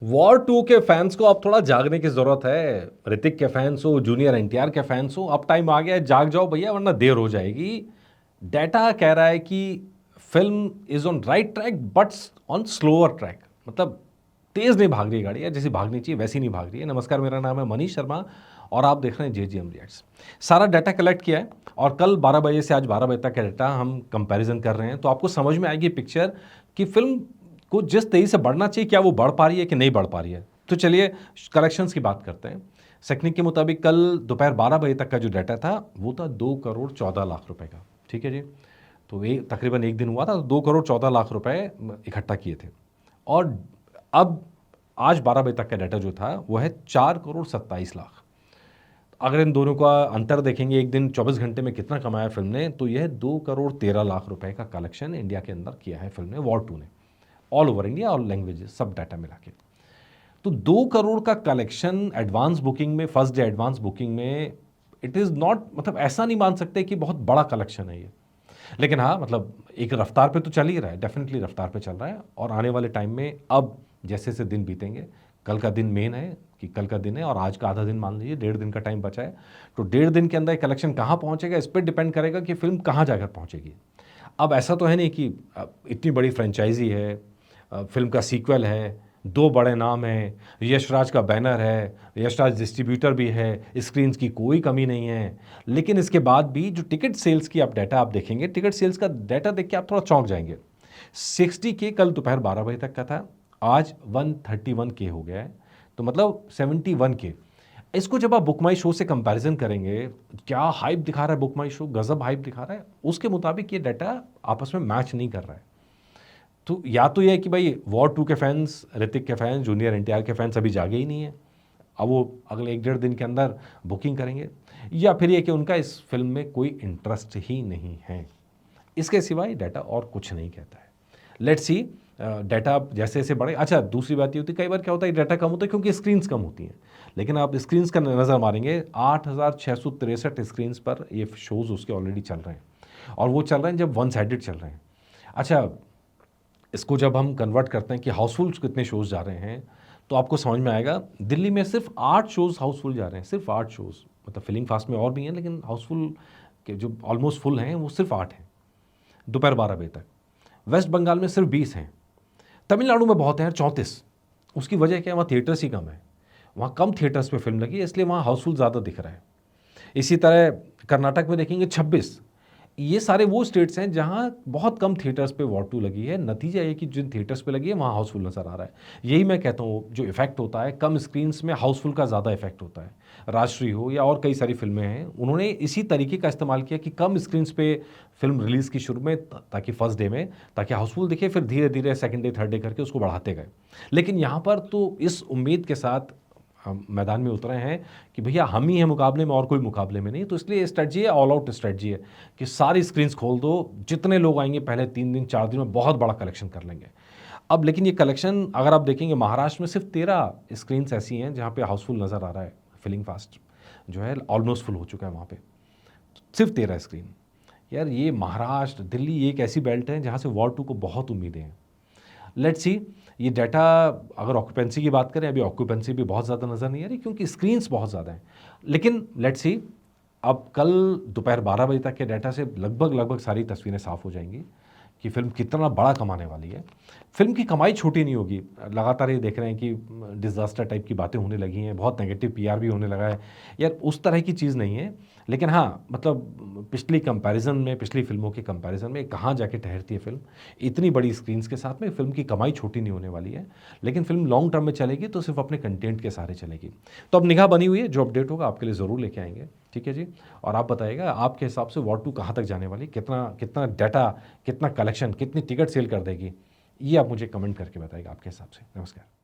War 2 के fans को अब थोड़ा जागने की जरूरत है। ऋतिक के फैंस हो, जूनियर एनटीआर के फैंस हो, अब टाइम आ गया है, जाग जाओ भैया वरना देर हो जाएगी। डाटा कह रहा है कि film is on right track but on slower track. मतलब तेज नहीं भाग रही गाड़ी है, जैसी भागनी चाहिए वैसी नहीं भाग रही है। नमस्कार, मेरा नाम है मनीष शर्मा और आप देख रहे हैं जेजीएम रिएक्ट्स। सारा डाटा कलेक्ट किया है और कल 12 बजे से आज 12 बजे तक का डाटा हम कंपैरिजन कर रहे हैं, तो आपको समझ में आएगी पिक्चर कि फिल्म को जिस तेजी से बढ़ना चाहिए क्या वो बढ़ पा रही है कि नहीं बढ़ पा रही है। तो चलिए कलेक्शंस की बात करते हैं। सेक्निक के मुताबिक कल दोपहर 12 बजे तक का जो डाटा था वो था 2 करोड़ 14 लाख रुपए का। ठीक है जी। तो तकरीबन एक दिन हुआ था, तो 2 करोड़ 14 लाख रुपए इकट्ठा किए थे। और अब आज 12 बजे तक का डाटा जो था वो है 4 करोड़ 27 लाख। अगर इन दोनों का अंतर देखेंगे, एक दिन 24 घंटे में कितना कमाया फिल्म ने, तो यह 2 करोड़ 13 लाख रुपए का कलेक्शन इंडिया के अंदर किया है फिल्म ने, वॉर 2 ने, all over India, all languages, सब डाटा मिला के। तो 2 करोड़ का कलेक्शन एडवांस बुकिंग में, फर्स्ट डे एडवांस बुकिंग में, इट इज़ नॉट, मतलब ऐसा नहीं मान सकते कि बहुत बड़ा कलेक्शन है ये। लेकिन हाँ, मतलब एक रफ्तार पे तो चल ही रहा है, डेफिनेटली रफ्तार पे चल रहा है। और आने वाले टाइम में अब जैसे जैसे दिन बीतेंगे, कल का दिन मेन है कि कल का दिन है और आज का आधा दिन मान लीजिए, 1.5 दिन का टाइम बचा है। तो 1.5 दिन के अंदर कलेक्शन कहाँ पहुँचेगा इस पर डिपेंड करेगा कि फिल्म कहाँ जाकर पहुँचेगी। अब ऐसा तो है नहीं कि इतनी बड़ी फ्रेंचाइजी है, फिल्म का सीक्वल है, दो बड़े नाम हैं, यशराज का बैनर है, यशराज डिस्ट्रीब्यूटर भी है, स्क्रीन्स की कोई कमी नहीं है। लेकिन इसके बाद भी जो टिकट सेल्स की आप डाटा आप देखेंगे, टिकट सेल्स का डाटा देख के आप थोड़ा चौंक जाएंगे। 60K कल दोपहर 12 बजे तक का था, आज 131K हो गया है, तो मतलब 71K। इसको जब आप बुक माई शो से कंपैरिजन करेंगे, क्या हाइप दिखा रहा है बुक माई शो, गजब हाइप दिखा रहा है, उसके मुताबिक ये डाटा आपस में मैच नहीं कर रहा है। तो या तो ये है कि भाई वॉर 2 के फैंस, ऋतिक के फैंस, जूनियर एनटीआर के फैंस अभी जागे ही नहीं है, अब वो अगले 1-1.5 दिन के अंदर बुकिंग करेंगे, या फिर ये कि उनका इस फिल्म में कोई इंटरेस्ट ही नहीं है। इसके सिवाय डाटा और कुछ नहीं कहता है। लेट्स सी डाटा जैसे जैसे बढ़े। अच्छा, दूसरी बात ये होती है, कई बार क्या होता है डाटा कम होता है क्योंकि स्क्रीन्स कम होती हैं। लेकिन आप स्क्रीन्स का नज़र मारेंगे, 8,663 स्क्रीन्स पर ये शोज़ उसके ऑलरेडी चल रहे हैं, और वो चल रहे हैं जब वन साइडेड चल रहे हैं। अच्छा, इसको जब हम कन्वर्ट करते हैं कि हाउसफुल कितने शोज़ जा रहे हैं, तो आपको समझ में आएगा दिल्ली में सिर्फ 8 शोज़ हाउसफुल जा रहे हैं, सिर्फ 8 शोज़। मतलब फिलिंग फास्ट में और भी हैं, लेकिन हाउसफुल के जो ऑलमोस्ट फुल हैं वो सिर्फ 8 हैं दोपहर 12 बजे तक। वेस्ट बंगाल में सिर्फ 20 हैं। तमिलनाडु में बहुत हैं, 34। उसकी वजह क्या है, वहाँ थिएटर्स ही कम है, वहाँ कम थिएटर्स पे फिल्म लगी है, इसलिए वहाँ हाउसफुल ज़्यादा दिख रहा है। इसी तरह कर्नाटक में देखेंगे 26। ये सारे वो स्टेट्स हैं जहाँ बहुत कम थिएटर्स पे वॉर 2 लगी है। नतीजा ये कि जिन थिएटर्स पे लगी है वहाँ हाउसफुल नज़र आ रहा है। यही मैं कहता हूँ, जो इफेक्ट होता है कम स्क्रीन्स में, हाउसफुल का ज़्यादा इफेक्ट होता है। राजश्री हो या और कई सारी फिल्में हैं, उन्होंने इसी तरीके का इस्तेमाल किया कि कम स्क्रीन्स पे फिल्म रिलीज़ की शुरू में, ताकि फर्स्ट डे में, ताकि हाउसफुल दिखे, फिर धीरे धीरे सेकंड डे थर्ड डे करके उसको बढ़ाते गए। लेकिन यहाँ पर तो इस उम्मीद के साथ हम मैदान में उतरे हैं कि भैया हम ही हैं मुकाबले में और कोई मुकाबले में नहीं। तो इसलिए स्ट्रेटजी है, ऑल आउट स्ट्रेटजी है कि सारी स्क्रीन्स खोल दो, जितने लोग आएंगे पहले 3 दिन 4 दिन में बहुत बड़ा कलेक्शन कर लेंगे। अब लेकिन ये कलेक्शन अगर आप देखेंगे, महाराष्ट्र में सिर्फ 13 स्क्रीन्स ऐसी हैं जहाँ पे हाउसफुल नज़र आ रहा है। फिलिंग फास्ट जो है ऑलमोस्ट फुल हो चुका है वहाँ पे, सिर्फ 13 स्क्रीन। यार ये महाराष्ट्र, दिल्ली, ये एक ऐसी बेल्ट है जहाँ से वॉर 2 को बहुत उम्मीदें हैं। लेट्स सी ये डाटा, अगर ऑक्यूपेंसी की बात करें, अभी ऑक्यूपेंसी भी बहुत ज़्यादा नज़र नहीं आ रही क्योंकि स्क्रीन्स बहुत ज़्यादा हैं। लेकिन लेट्स सी, अब कल दोपहर 12 बजे तक के डाटा से लगभग लगभग सारी तस्वीरें साफ़ हो जाएंगी कि फिल्म कितना बड़ा कमाने वाली है। फिल्म की कमाई छोटी नहीं होगी। लगातार ये देख रहे हैं कि डिज़ास्टर टाइप की बातें होने लगी हैं, बहुत नेगेटिव पीआर भी होने लगा है। यार उस तरह की चीज़ नहीं है, लेकिन हाँ, मतलब पिछली कंपैरिजन में, पिछली फिल्मों के कंपैरिजन में कहाँ जाके ठहरती है फिल्म। इतनी बड़ी स्क्रीन्स के साथ में फिल्म की कमाई छोटी नहीं होने वाली है, लेकिन फिल्म लॉन्ग टर्म में चलेगी तो सिर्फ अपने कंटेंट के सहारे चलेगी। तो अब निगाह बनी हुई है, जो अपडेट होगा आपके लिए ज़रूर लेके आएंगे। ठीक है जी। और आप बताइएगा आपके हिसाब से वॉर 2 कहाँ तक जाने वाली, कितना कितना डाटा, कितना कलेक्शन, कितनी टिकट सेल कर देगी, ये आप मुझे कमेंट करके बताइएगा आपके हिसाब से। नमस्कार।